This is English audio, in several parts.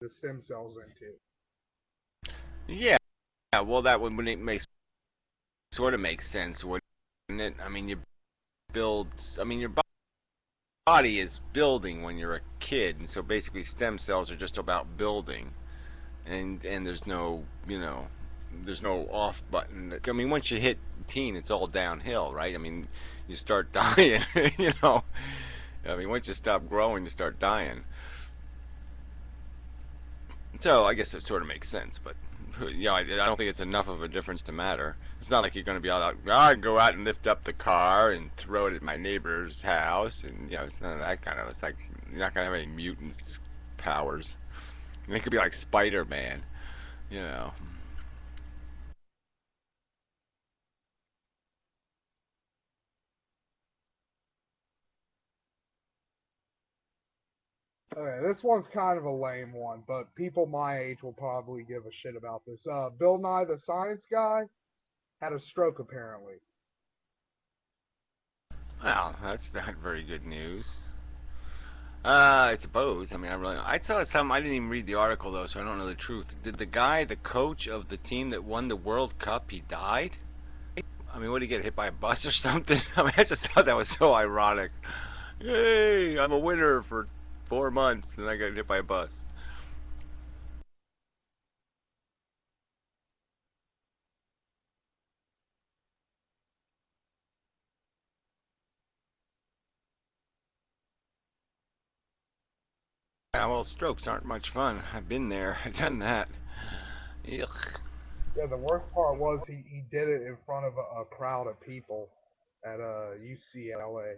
the stem cells into. Yeah, well, that would make sort of make sense, wouldn't it? I mean, you build. I mean, your body is building when you're a kid, and so basically, stem cells are just about building, and there's no, there's no off button. I mean, once you hit teen, it's all downhill, right? I mean, you start dying, you know. I mean, once you stop growing, you start dying. So I guess it sort of makes sense, but I don't think it's enough of a difference to matter. It's not like you're going to be all out. Oh, I go out and lift up the car and throw it at my neighbor's house, and it's none of that kind of. It's like you're not going to have any mutants powers. And it could be like Spider-Man, you know. Okay, this one's kind of a lame one, but people my age will probably give a shit about this. Bill Nye the Science Guy had a stroke apparently. Well, that's not very good news. I suppose. I mean, I saw some. I didn't even read the article though, so I don't know the truth. Did the guy, the coach of the team that won the World Cup, he died? I mean, what did he get hit by a bus or something? I mean, I just thought that was so ironic. Yay! I'm a winner for 4 months, and I got hit by a bus. Yeah, well, strokes aren't much fun. I've been there. I've done that. Ugh. Yeah, the worst part was he did it in front of a crowd of people at UCLA.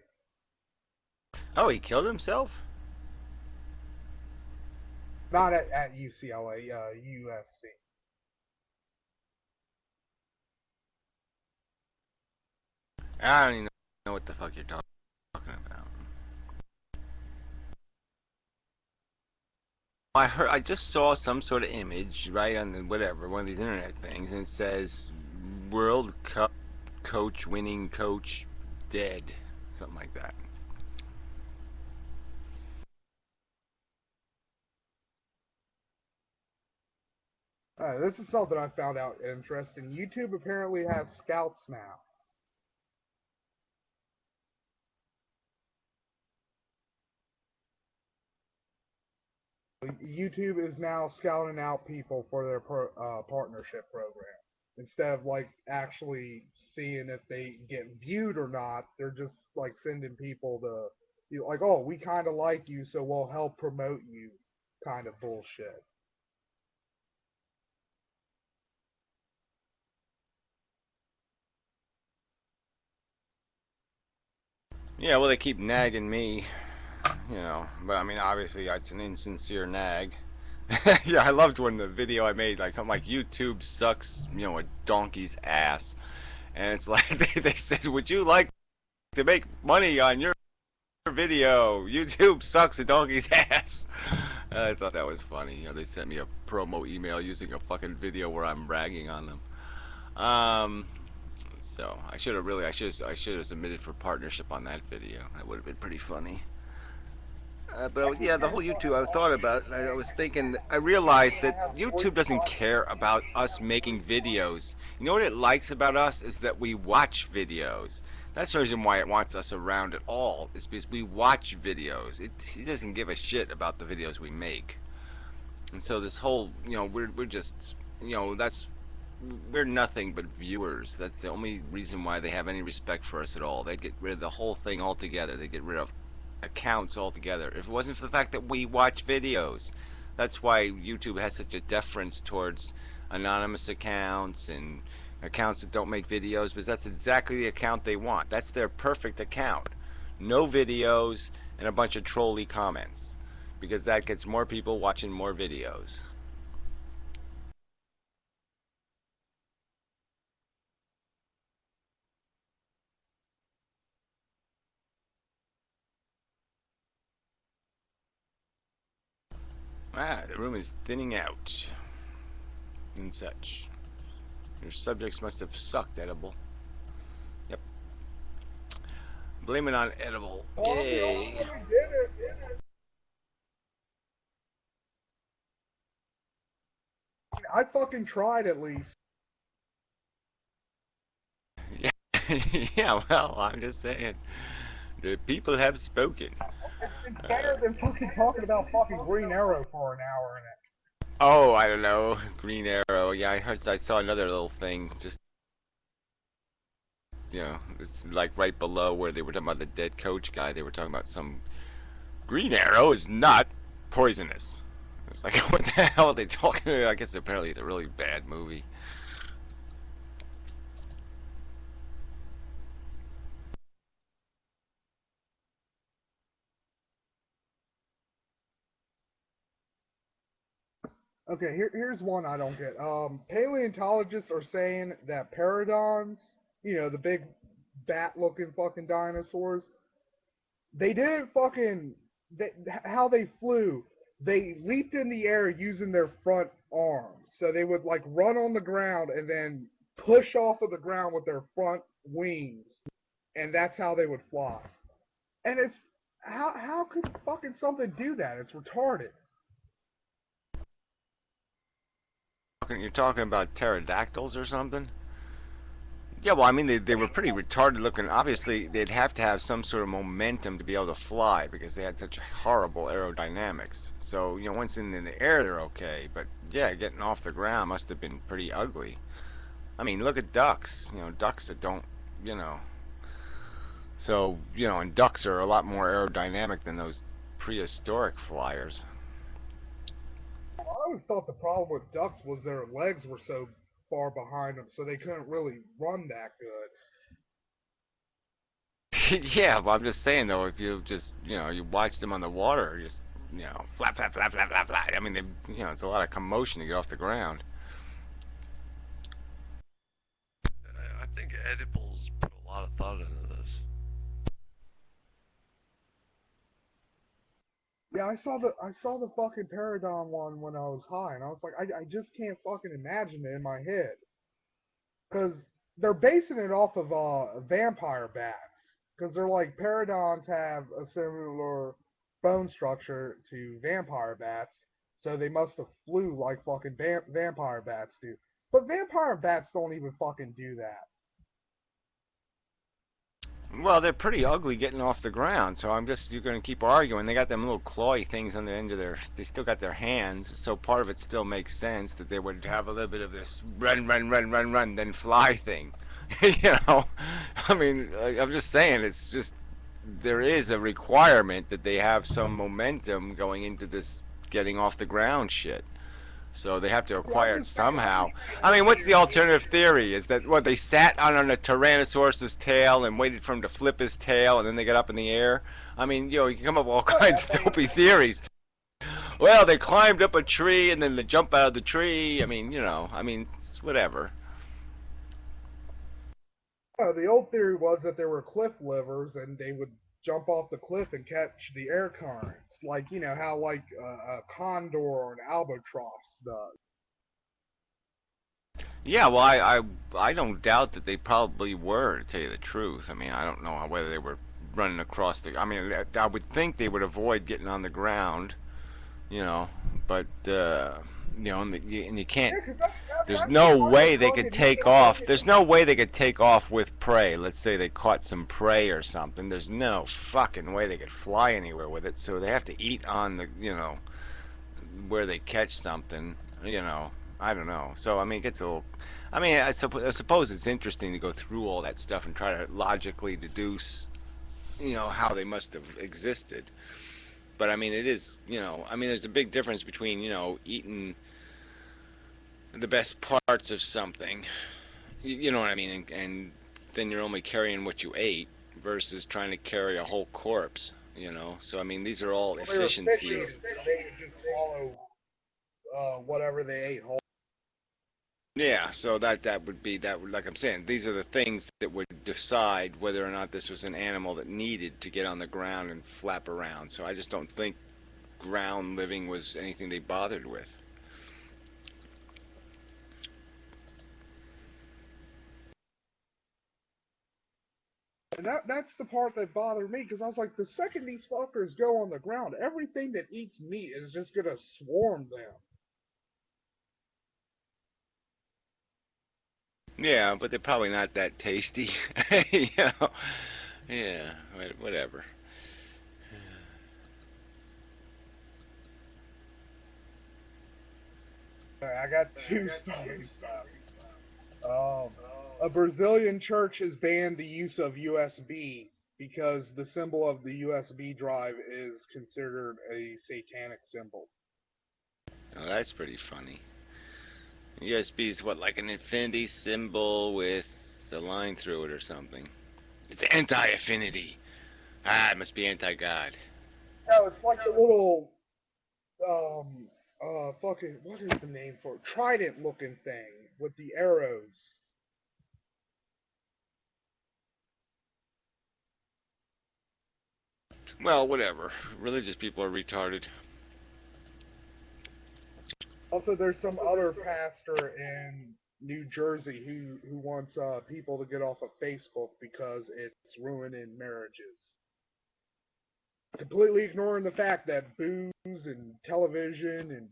Oh, he killed himself? Not at UCLA, USC. I don't even know what the fuck you're talking about. I just saw some sort of image right on the whatever one of these internet things, and it says World Cup coach winning coach dead, something like that. This is something I found out interesting. YouTube apparently has scouts now. YouTube is now scouting out people for their partnership program. Instead of like actually seeing if they get viewed or not, they're just like sending people to like, oh, we kind of like you, so we'll help promote you, kind of bullshit. Yeah, well, they keep nagging me, but I mean, obviously, it's an insincere nag. Yeah, I loved when the video I made, like something like YouTube sucks, a donkey's ass. And it's like they said, would you like to make money on your video? YouTube sucks a donkey's ass. I thought that was funny. They sent me a promo email using a fucking video where I'm ragging on them. Um, so I should have submitted for partnership on that video. That would have been pretty funny. But yeah, the whole YouTube, I thought about it. And I was thinking, I realized that YouTube doesn't care about us making videos. You know what it likes about us is that we watch videos. That's the reason why it wants us around at all, is because we watch videos. It doesn't give a shit about the videos we make. And so this whole, we're just, that's we're nothing but viewers. That's the only reason why they have any respect for us at all. They get rid of the whole thing altogether. They get rid of accounts altogether. If it wasn't for the fact that we watch videos, that's why YouTube has such a deference towards anonymous accounts and accounts that don't make videos, because that's exactly the account they want. That's their perfect account. No videos and a bunch of trolly comments, because that gets more people watching more videos. The room is thinning out and such. Your subjects must have sucked, Edible. Yep. Blame it on Edible. Well, I'm the only Yay. one who did it. I fucking tried at least. Yeah, yeah. Well, I'm just saying, the people have spoken. It's Uh, better than fucking talking about fucking Green Arrow for an hour in it. oh, I don't know, Green Arrow. Yeah, I saw another little thing. Just it's like right below where they were talking about the dead coach guy. They were talking about some Green Arrow is not poisonous. It's like, what the hell are they talking about? I guess apparently it's a really bad movie. Okay, here's one I don't get. Paleontologists are saying that pterodons, the big bat-looking fucking dinosaurs, they didn't fucking how they flew. They leaped in the air using their front arms. So they would like run on the ground and then push off of the ground with their front wings, and that's how they would fly. And it's how could fucking something do that? It's retarded. You're talking about pterodactyls or something? Yeah, well, I mean, they were pretty retarded looking. Obviously, they'd have to have some sort of momentum to be able to fly because they had such horrible aerodynamics. So, once in the air, they're okay. But, yeah, getting off the ground must have been pretty ugly. I mean, look at ducks. Ducks that don't, you know. So, and ducks are a lot more aerodynamic than those prehistoric flyers. I always thought the problem with ducks was their legs were so far behind them, so they couldn't really run that good. Yeah, but I'm just saying though, if you just you watch them on the water, just flap flap flap flap flap flap. I mean, it's a lot of commotion to get off the ground. I think edibles put a lot of thought into this. Yeah, I saw the fucking Paradigm one when I was high, and I was like, I just can't fucking imagine it in my head, because they're basing it off of vampire bats, because they're like Paradons have a similar bone structure to vampire bats, so they must have flew like fucking vampire bats do. But vampire bats don't even fucking do that. Well, they're pretty ugly getting off the ground, so you're going to keep arguing. They got them little clawy things on the end of they still got their hands, so part of it still makes sense that they would have a little bit of this run, run, run, run, run, then fly thing. you know, I mean, I'm just saying, it's just, there is a requirement that they have some momentum going into this getting off the ground shit. So they have to Yeah, I'm acquire it just saying. I somehow. think I mean, what's the alternative theory? Is that what they sat on a Tyrannosaurus's tail and waited for him to flip his tail, and then they got up in the air? I mean, you can come up with all kinds of dopey theories. Well, they climbed up a tree and then they jump out of the tree. It's whatever. the old theory was that there were cliff livers and they would jump off the cliff and catch the air currents, like how like a condor or an albatross does. Yeah, well, I don't doubt that they probably were, to tell you the truth. I mean, I don't know whether they were running across the. I mean, I would think they would avoid getting on the ground, you know, but and you can't. Yeah, because There's that's the no funny way they could fucking take off. There's no way they could take off with prey. Let's say they caught some prey or something. There's no fucking way they could fly anywhere with it. So they have to eat on where they catch something. I don't know. So I mean, it gets a little. I mean, I suppose it's interesting to go through all that stuff and try to logically deduce, how they must have existed. But I mean, it is, I mean, there's a big difference between, eating the best parts of something, you know what I mean, and then you're only carrying what you ate versus trying to carry a whole corpse. So I mean, these are all well, they were fishing, efficiencies. they would just swallow whatever they ate whole. Yeah, so that would be like I'm saying, these are the things that would decide whether or not this was an animal that needed to get on the ground and flap around. So I just don't think ground living was anything they bothered with. And that's the part that bothered me, because I was like, the second these fuckers go on the ground, everything that eats meat is just gonna swarm them. Yeah, but they're probably not that tasty. You know? Yeah, whatever. I got two stories. A Brazilian church has banned the use of USB because the symbol of the USB drive is considered a satanic symbol. Oh, that's pretty funny. USB is what, like an infinity symbol with a line through it or something? It's anti-affinity. Ah, it must be anti-God. No, it's like the little fucking, what is the name for it? Trident looking thing with the arrows. Well, whatever. Religious people are retarded. Also, there's some other pastor in New Jersey who wants people to get off of Facebook because it's ruining marriages. Completely ignoring the fact that booze and television and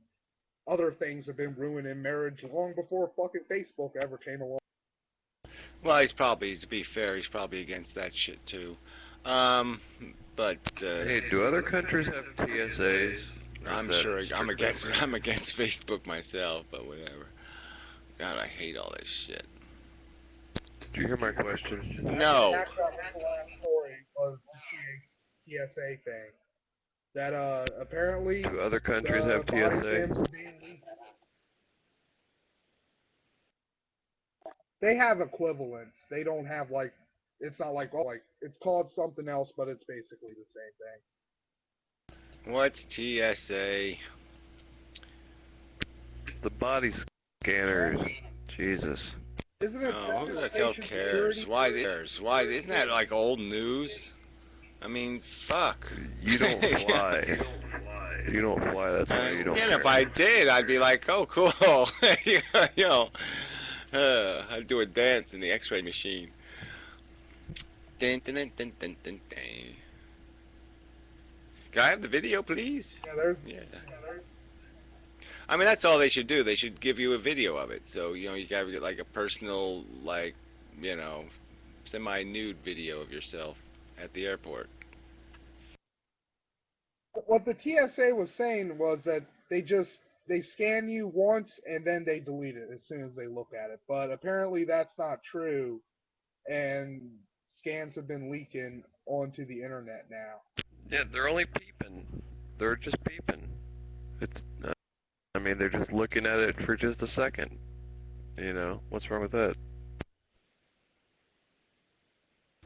other things have been ruining marriage long before fucking Facebook ever came along. Well, he's probably, to be fair, he's probably against that shit too. Um, but Hey, do other countries have TSAs? I'm sure I'm against Facebook myself, but whatever. God, I hate all this shit. Do you hear my question? No. That's my last story was the TSA thing. That apparently Do other countries have body TSA? cams are being leaked. They have equivalents. They don't have like, it's not like, oh, like it's called something else, but it's basically the same thing. What's TSA? The body scanners. Jesus. Isn't it? Oh, who the hell cares? Why cares? Why isn't that like old news? I mean, fuck. You don't fly. You don't fly. That's why you don't. And care. if I did, I'd be like, oh, cool. You know, I'd do a dance in the X-ray machine. Dun, dun, dun, dun, dun, dun, dun. Can I have the video, please? Yeah, there's. Yeah. I mean, that's all they should do. They should give you a video of it. So, you know, you gotta get like a personal, like, you know, semi-nude video of yourself at the airport. What the TSA was saying was that they scan you once and then they delete it as soon as they look at it. But apparently that's not true, and scans have been leaking onto the internet now. Yeah, they're only peeping. They're just peeping. It's. I mean, they're just looking at it for just a second. You know, what's wrong with that?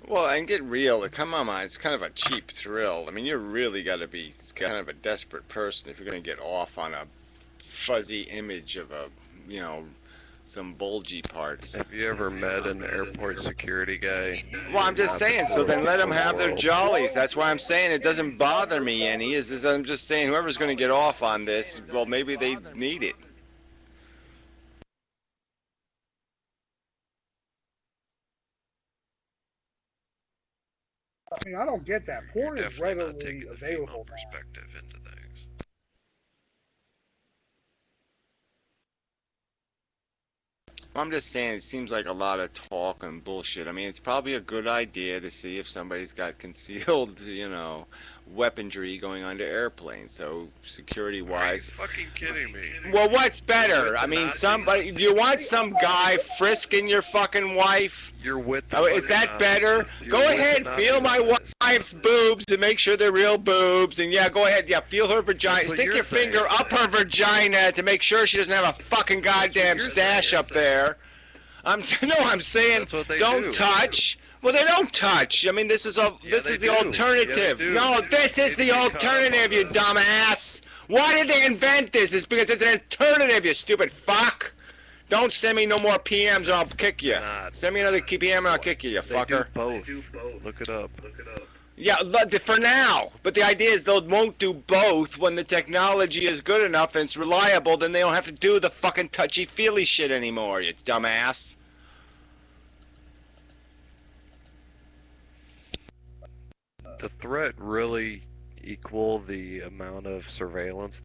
Well, and get real. Come on, man. It's kind of a cheap thrill. I mean, you really got to be kind of a desperate person if you're going to get off on a fuzzy image of a, you know, some bulgy parts. Have you ever met an airport security guy? Well, I'm just saying, so then let them have their jollies. That's why I'm saying it doesn't bother me any. Is I'm just saying whoever's going to get off on this, well, maybe they need it. I mean, I don't get that. Porn You're is definitely not readily taking the available female now. perspective into things. Well, I'm just saying it seems like a lot of talk and bullshit. I mean, it's probably a good idea to see if somebody's got concealed, you know, weaponry going onto airplanes. So security-wise. Are you fucking kidding me? Well, what's better? I mean, somebody. Do you want some guy frisking your fucking wife? You're with the Oh, is that better? Go ahead, feel my wife's boobs and make sure they're real boobs. And yeah, go ahead, yeah, feel her vagina. Stick your finger up her vagina to make sure she doesn't have a fucking goddamn stash up there. I'm saying don't touch. Well, they don't touch. I mean, this is the alternative. No, this is the alternative, you dumbass. Why did they invent this? It's because it's an alternative, you stupid fuck. Don't send me no more PMs or I'll kick you. Send me another PM and I'll kick you, you fucker. They do both. Look it up. Yeah, for now. But the idea is they won't do both. When the technology is good enough and it's reliable, then they don't have to do the fucking touchy-feely shit anymore, you dumbass. The threat really equal the amount of surveillance